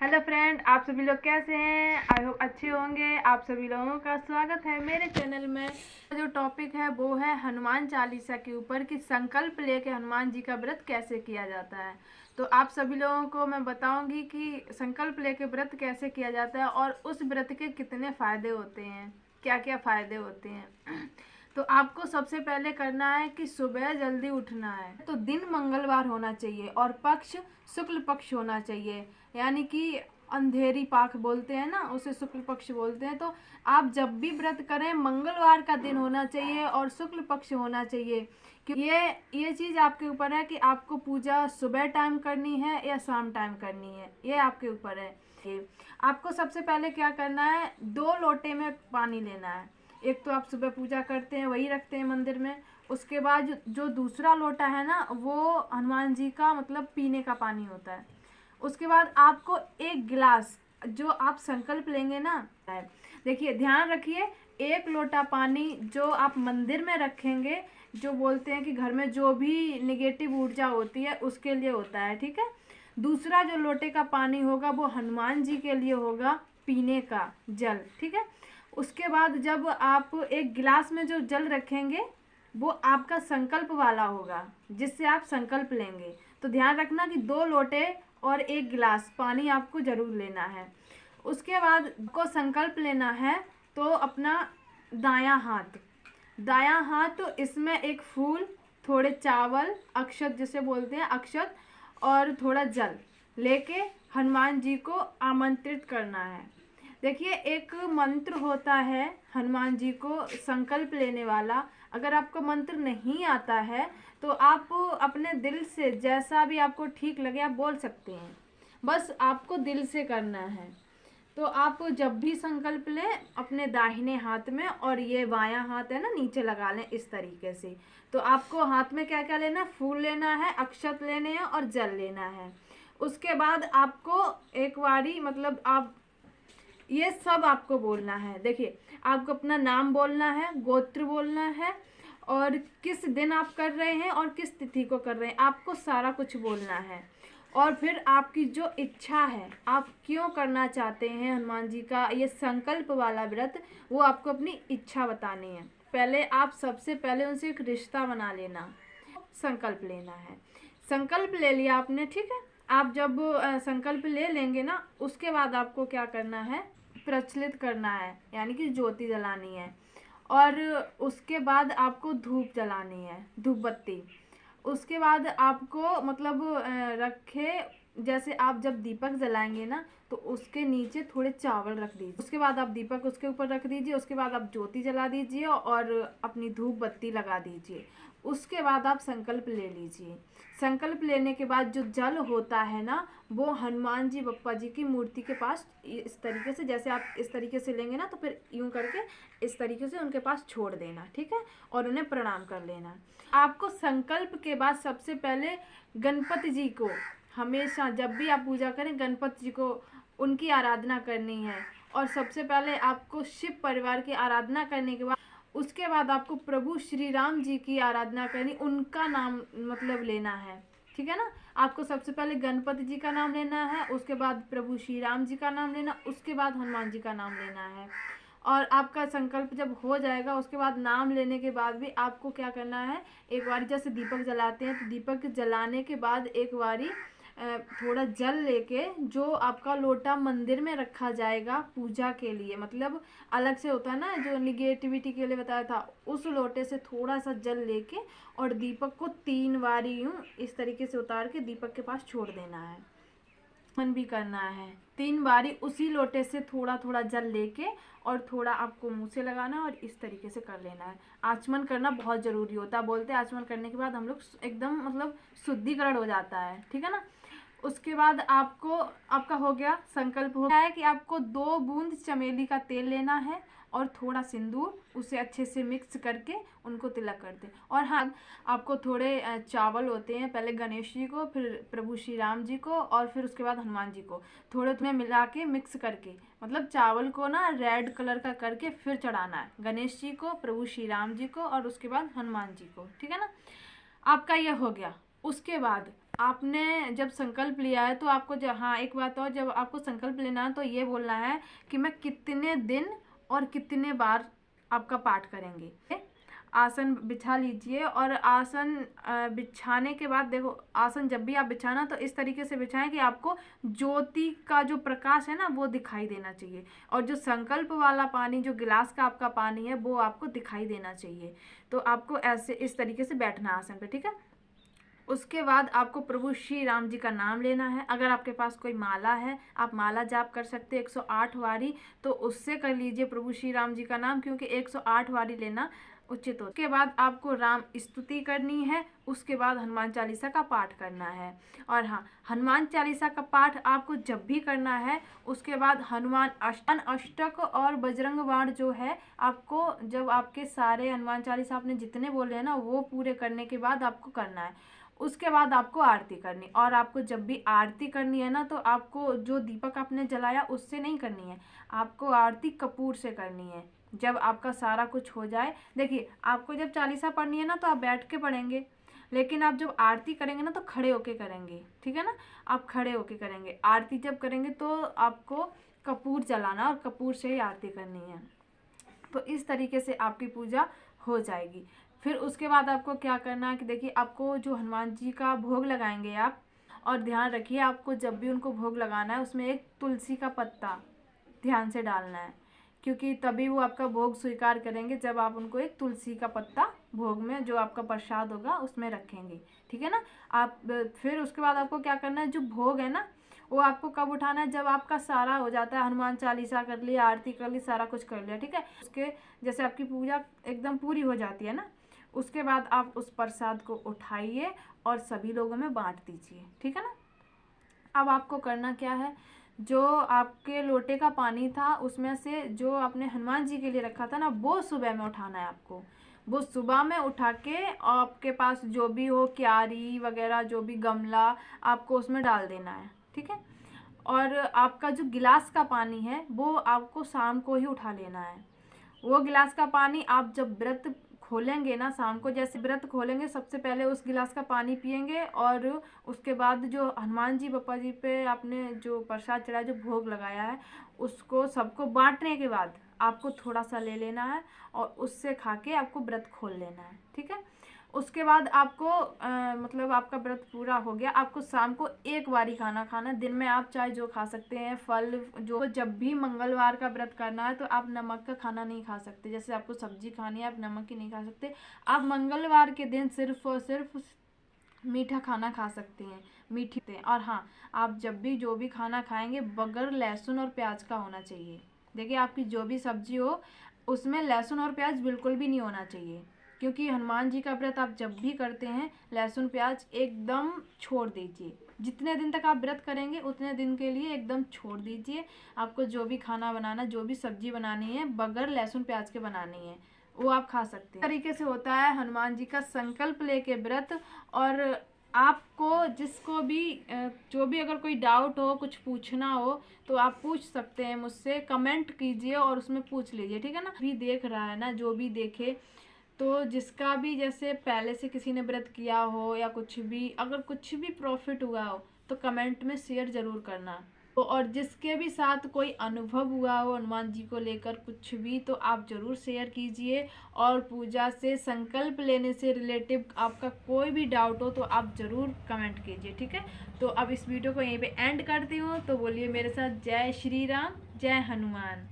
Hello friend, आप सभी लोग कैसे हैं? आई होप अच्छे होंगे। आप सभी लोगों का स्वागत है मेरे चैनल में। जो टॉपिक है वो है हनुमान चालीसा के ऊपर कि संकल्प लेके हनुमान जी का व्रत कैसे किया जाता है। तो आप सभी लोगों को मैं बताऊंगी कि संकल्प लेके व्रत कैसे किया जाता है और उस व्रत के कितने फ़ायदे होते हैं, क्या क्या फ़ायदे होते हैं। तो आपको सबसे पहले करना है कि सुबह जल्दी उठना है। तो दिन मंगलवार होना चाहिए और पक्ष शुक्ल पक्ष होना चाहिए, यानी कि अंधेरी पाख बोलते हैं ना, उसे शुक्ल पक्ष बोलते हैं। तो आप जब भी व्रत करें मंगलवार का दिन होना चाहिए और शुक्ल पक्ष होना चाहिए। कि ये चीज़ आपके ऊपर है कि आपको पूजा सुबह टाइम करनी है या शाम टाइम करनी है, ये आपके ऊपर है। आपको सबसे पहले क्या करना है, 2 लोटे में पानी लेना है। एक तो आप सुबह पूजा करते हैं वही रखते हैं मंदिर में। उसके बाद जो दूसरा लोटा है ना, वो हनुमान जी का मतलब पीने का पानी होता है। उसके बाद आपको 1 गिलास जो आप संकल्प लेंगे ना, देखिए ध्यान रखिए, 1 लोटा पानी जो आप मंदिर में रखेंगे, जो बोलते हैं कि घर में जो भी निगेटिव ऊर्जा होती है उसके लिए होता है, ठीक है। दूसरा जो लोटे का पानी होगा वो हनुमान जी के लिए होगा, पीने का जल, ठीक है। उसके बाद जब आप 1 गिलास में जो जल रखेंगे वो आपका संकल्प वाला होगा, जिससे आप संकल्प लेंगे। तो ध्यान रखना कि 2 लोटे और 1 गिलास पानी आपको ज़रूर लेना है। उसके बाद को संकल्प लेना है तो अपना दायां हाथ तो इसमें एक फूल, थोड़े चावल, अक्षत जिसे बोलते हैं अक्षत, और थोड़ा जल लेके हनुमान जी को आमंत्रित करना है। देखिए एक मंत्र होता है हनुमान जी को संकल्प लेने वाला। अगर आपको मंत्र नहीं आता है तो आप अपने दिल से जैसा भी आपको ठीक लगे आप बोल सकते हैं, बस आपको दिल से करना है। तो आप जब भी संकल्प लें अपने दाहिने हाथ में, और ये बायां हाथ है ना नीचे लगा लें इस तरीके से। तो आपको हाथ में क्या क्या लेना, फूल लेना है, अक्षत लेने हैं और जल लेना है। उसके बाद आपको एक बारी मतलब आप ये सब आपको बोलना है। देखिए आपको अपना नाम बोलना है, गोत्र बोलना है, और किस दिन आप कर रहे हैं और किस तिथि को कर रहे हैं, आपको सारा कुछ बोलना है। और फिर आपकी जो इच्छा है, आप क्यों करना चाहते हैं हनुमान जी का ये संकल्प वाला व्रत, वो आपको अपनी इच्छा बतानी है। पहले आप सबसे पहले उनसे एक रिश्ता बना लेना, संकल्प लेना है। संकल्प ले लिया आपने, ठीक है। आप जब संकल्प ले लेंगे ना, उसके बाद आपको क्या करना है, प्रज्वलित करना है, यानी कि ज्योति जलानी है। और उसके बाद आपको धूप जलानी है, धूप बत्ती। उसके बाद आपको मतलब रखे, जैसे आप जब दीपक जलाएंगे ना तो उसके नीचे थोड़े चावल रख दीजिए। उसके बाद आप दीपक उसके ऊपर रख दीजिए। उसके बाद आप ज्योति जला दीजिए और अपनी धूप बत्ती लगा दीजिए। उसके बाद आप संकल्प ले लीजिए। संकल्प लेने के बाद जो जल होता है ना, वो हनुमान जी बप्पा जी की मूर्ति के पास इस तरीके से, जैसे आप इस तरीके से लेंगे ना तो फिर यूं करके इस तरीके से उनके पास छोड़ देना, ठीक है, और उन्हें प्रणाम कर लेना। आपको संकल्प के बाद सबसे पहले गणपति जी को, हमेशा जब भी आप पूजा करें गणपति जी को उनकी आराधना करनी है। और सबसे पहले आपको शिव परिवार की आराधना करने के बाद उसके बाद आपको प्रभु श्री राम जी की आराधना करनी, उनका नाम मतलब लेना है, ठीक है ना। आपको सबसे पहले गणपति जी का नाम लेना है, उसके बाद प्रभु श्री राम जी का नाम लेना, उसके बाद हनुमान जी का नाम लेना है। और आपका संकल्प जब हो जाएगा उसके बाद नाम लेने के बाद भी आपको क्या करना है, एक बारी जैसे दीपक जलाते हैं तो दीपक जलाने के बाद एक बारी थोड़ा जल लेके जो आपका लोटा मंदिर में रखा जाएगा पूजा के लिए, मतलब अलग से होता है ना जो निगेटिविटी के लिए बताया था, उस लोटे से थोड़ा सा जल लेके और दीपक को 3 बारी यूँ इस तरीके से उतार के दीपक के पास छोड़ देना है। मन भी करना है 3 बारी उसी लोटे से थोड़ा थोड़ा जल लेके, और थोड़ा आपको मुंह से लगाना है और इस तरीके से कर लेना है। आचमन करना बहुत ज़रूरी होता है, बोलते हैं आचमन करने के बाद हम लोग एकदम मतलब शुद्धिकरण हो जाता है, ठीक है ना। उसके बाद आपको आपका हो गया संकल्प, हो गया है कि आपको 2 बूंद चमेली का तेल लेना है और थोड़ा सिंदूर, उसे अच्छे से मिक्स करके उनको तिलक कर दें। और हाँ, आपको थोड़े चावल होते हैं, पहले गणेश जी को, फिर प्रभु श्री राम जी को, और फिर उसके बाद हनुमान जी को थोड़े थोड़े मिला के मिक्स करके, मतलब चावल को ना रेड कलर का करके फिर चढ़ाना है गणेश जी को, प्रभु श्री राम जी को और उसके बाद हनुमान जी को, ठीक है ना। आपका यह हो गया। उसके बाद आपने जब संकल्प लिया है तो आपको हाँ एक बात और, जब आपको संकल्प लेना है तो ये बोलना है कि मैं कितने दिन और कितने बार आपका पाठ करेंगे। आसन बिछा लीजिए और आसन बिछाने के बाद देखो, आसन जब भी आप बिछाना तो इस तरीके से बिछाएं कि आपको ज्योति का जो प्रकाश है ना वो दिखाई देना चाहिए, और जो संकल्प वाला पानी, जो गिलास का आपका पानी है, वो आपको दिखाई देना चाहिए। तो आपको ऐसे इस तरीके से बैठना आसन पे, ठीक है। उसके बाद आपको प्रभु श्री राम जी का नाम लेना है। अगर आपके पास कोई माला है, आप माला जाप कर सकते हैं 108 वारी, तो उससे कर लीजिए प्रभु श्री राम जी का नाम, क्योंकि 108 वारी लेना उचित हो। उसके बाद आपको राम स्तुति करनी है, उसके बाद हनुमान चालीसा का पाठ करना है। और हाँ, हनुमान चालीसा का पाठ आपको जब भी करना है, उसके बाद हनुमान अष्टक और बजरंग बाण जो है, आपको जब आपके सारे हनुमान चालीसा आपने जितने बोले हैं ना, वो पूरे करने के बाद आपको करना है। उसके बाद आपको आरती करनी, और आपको जब भी आरती करनी है ना, तो आपको जो दीपक आपने जलाया उससे नहीं करनी है, आपको आरती कपूर से करनी है। जब आपका सारा कुछ हो जाए, देखिए आपको जब चालीसा पढ़नी है ना तो आप बैठ के पढ़ेंगे, लेकिन आप जब आरती करेंगे ना तो खड़े होके करेंगे, ठीक है ना। आप खड़े होके करेंगे आरती, जब करेंगे तो आपको कपूर जलाना और कपूर से ही आरती करनी है। तो इस तरीके से आपकी पूजा हो जाएगी। फिर उसके बाद आपको क्या करना है कि देखिए, आपको जो हनुमान जी का भोग लगाएंगे आप, और ध्यान रखिए आपको जब भी उनको भोग लगाना है उसमें एक तुलसी का पत्ता ध्यान से डालना है, क्योंकि तभी वो आपका भोग स्वीकार करेंगे जब आप उनको एक तुलसी का पत्ता भोग में, जो आपका प्रसाद होगा उसमें रखेंगे, ठीक है ना। आप फिर उसके बाद आपको क्या करना है, जो भोग है ना वो आपको कब उठाना है, जब आपका सारा हो जाता है, हनुमान चालीसा कर लिया, आरती कर ली, सारा कुछ कर लिया, ठीक है। उसके जैसे आपकी पूजा एकदम पूरी हो जाती है ना, उसके बाद आप उस प्रसाद को उठाइए और सभी लोगों में बांट दीजिए, ठीक है ना। अब आपको करना क्या है, जो आपके लोटे का पानी था उसमें से जो आपने हनुमान जी के लिए रखा था ना, वो सुबह में उठाना है आपको। वो सुबह में उठा के आपके पास जो भी हो, क्यारी वगैरह जो भी गमला, आपको उसमें डाल देना है, ठीक है। और आपका जो गिलास का पानी है वो आपको शाम को ही उठा लेना है। वो गिलास का पानी आप जब व्रत खोलेंगे ना, शाम को जैसे व्रत खोलेंगे, सबसे पहले उस गिलास का पानी पियेंगे, और उसके बाद जो हनुमान जी बप्पा जी पे आपने जो प्रसाद चढ़ाया, जो भोग लगाया है, उसको सबको बांटने के बाद आपको थोड़ा सा ले लेना है और उससे खा के आपको व्रत खोल लेना है, ठीक है। उसके बाद आपको मतलब आपका व्रत पूरा हो गया। आपको शाम को एक बारी खाना खाना, दिन में आप चाहे जो खा सकते हैं, फल जो। जब भी मंगलवार का व्रत करना है तो आप नमक का खाना नहीं खा सकते, जैसे आपको सब्जी खानी है आप नमक की नहीं खा सकते। आप मंगलवार के दिन सिर्फ और सिर्फ मीठा खाना खा सकते हैं, मीठी। और हाँ, आप जब भी जो भी खाना खाएंगे बगैर लहसुन और प्याज का होना चाहिए। देखिए, आपकी जो भी सब्जी हो उसमें लहसुन और प्याज बिल्कुल भी नहीं होना चाहिए, क्योंकि हनुमान जी का व्रत आप जब भी करते हैं लहसुन प्याज एकदम छोड़ दीजिए। जितने दिन तक आप व्रत करेंगे उतने दिन के लिए एकदम छोड़ दीजिए। आपको जो भी खाना बनाना, जो भी सब्जी बनानी है, बगैर लहसुन प्याज के बनानी है, वो आप खा सकते हैं। तरीके से होता है हनुमान जी का संकल्प लेके व्रत। और आपको जिसको भी जो भी अगर कोई डाउट हो, कुछ पूछना हो, तो आप पूछ सकते हैं मुझसे, कमेंट कीजिए और उसमें पूछ लीजिए, ठीक है ना। भी देख रहा है ना, जो भी देखे, तो जिसका भी जैसे पहले से किसी ने व्रत किया हो या कुछ भी, अगर कुछ भी प्रॉफिट हुआ हो तो कमेंट में शेयर ज़रूर करना। तो और जिसके भी साथ कोई अनुभव हुआ हो हनुमान जी को लेकर कुछ भी, तो आप ज़रूर शेयर कीजिए। और पूजा से, संकल्प लेने से रिलेटिव आपका कोई भी डाउट हो तो आप ज़रूर कमेंट कीजिए, ठीक है। तो अब इस वीडियो को यहीं पे एंड करती हूँ। तो बोलिए मेरे साथ, जय श्री राम, जय हनुमान।